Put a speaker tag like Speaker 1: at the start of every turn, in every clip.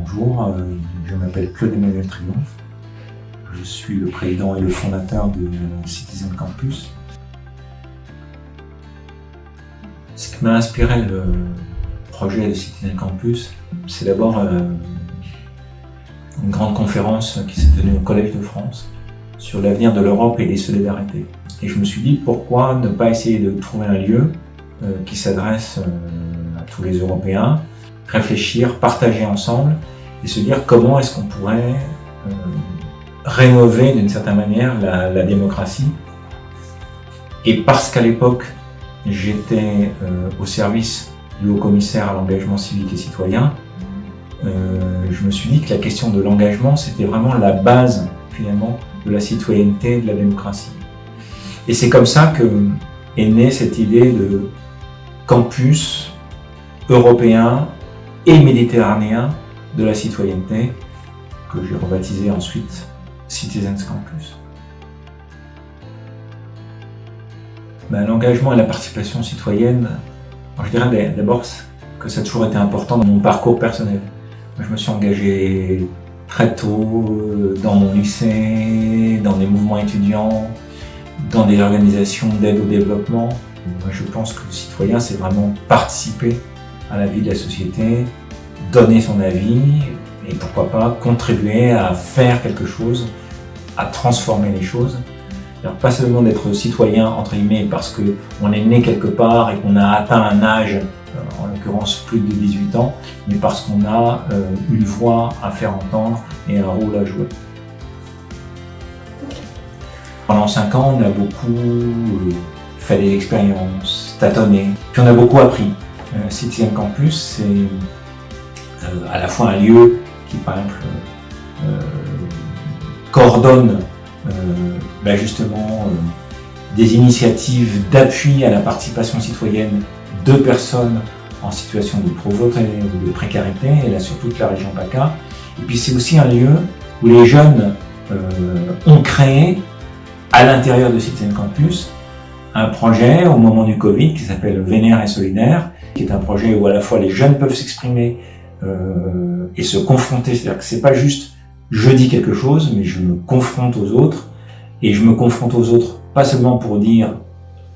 Speaker 1: Bonjour, je m'appelle Claude-Emmanuel Triomphe. Je suis le président et le fondateur de Citizen Campus. Ce qui m'a inspiré le projet de Citizen Campus, c'est d'abord une grande conférence qui s'est tenue au Collège de France sur l'avenir de l'Europe et des solidarités. Et je me suis dit, pourquoi ne pas essayer de trouver un lieu qui s'adresse à tous les Européens, réfléchir, partager ensemble et se dire comment est-ce qu'on pourrait rénover d'une certaine manière la démocratie. Et parce qu'à l'époque, j'étais au service du haut-commissaire à l'engagement civique et citoyen, je me suis dit que la question de l'engagement, c'était vraiment la base finalement de la citoyenneté et de la démocratie. Et c'est comme ça que est née cette idée de campus européen et méditerranéen de la citoyenneté, que j'ai rebaptisé ensuite Citizens Campus. L'engagement et la participation citoyenne, je dirais d'abord que ça a toujours été important dans mon parcours personnel. Je me suis engagé très tôt dans mon lycée, dans des mouvements étudiants, dans des organisations d'aide au développement. Moi, je pense que le citoyen, c'est vraiment participer à la vie de la société, donner son avis et pourquoi pas contribuer à faire quelque chose, à transformer les choses. Alors, pas seulement d'être citoyen entre guillemets parce qu'on est né quelque part et qu'on a atteint un âge, en l'occurrence plus de 18 ans, mais parce qu'on a une voix à faire entendre et un rôle à jouer. Pendant 5 ans, on a beaucoup fait des expériences, tâtonné, puis on a beaucoup appris. Citizen Campus, c'est à la fois un lieu qui, par exemple, coordonne justement des initiatives d'appui à la participation citoyenne de personnes en situation de pauvreté ou de précarité, et là sur toute la région PACA. Et puis c'est aussi un lieu où les jeunes ont créé, à l'intérieur de Citizen Campus, un projet au moment du Covid qui s'appelle Vénère et Solidaire, qui est un projet où à la fois les jeunes peuvent s'exprimer et se confronter, c'est-à-dire que c'est pas juste je dis quelque chose, mais je me confronte aux autres, et je me confronte aux autres pas seulement pour dire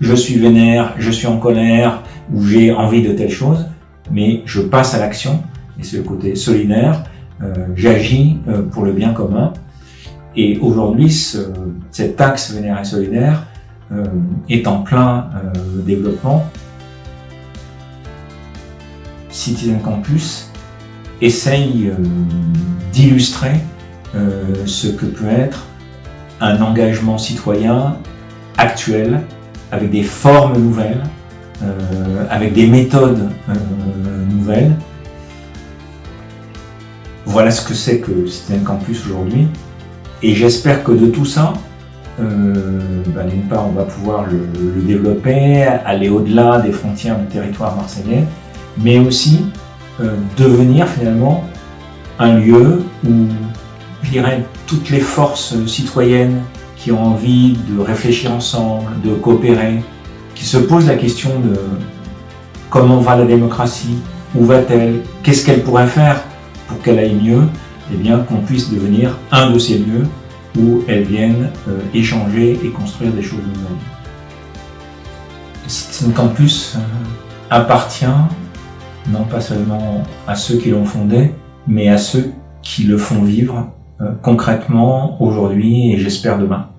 Speaker 1: je suis vénère, je suis en colère, ou j'ai envie de telle chose, mais je passe à l'action, et c'est le côté solidaire, j'agis pour le bien commun. Et aujourd'hui, cet axe Vénère et Solidaire est en plein développement. Citizen Campus essaye d'illustrer ce que peut être un engagement citoyen actuel, avec des formes nouvelles, avec des méthodes nouvelles. Voilà ce que c'est que Citizen Campus aujourd'hui. Et j'espère que de tout ça, d'une part, on va pouvoir le développer, aller au-delà des frontières du territoire marseillais, mais aussi devenir finalement un lieu où, je dirais, toutes les forces citoyennes qui ont envie de réfléchir ensemble, de coopérer, qui se posent la question de comment va la démocratie, où va-t-elle, qu'est-ce qu'elle pourrait faire pour qu'elle aille mieux, eh bien qu'on puisse devenir un de ces lieux où elles viennent échanger et construire des choses nouvelles. Citizen Campus appartient non pas seulement à ceux qui l'ont fondé, mais à ceux qui le font vivre concrètement aujourd'hui et j'espère demain.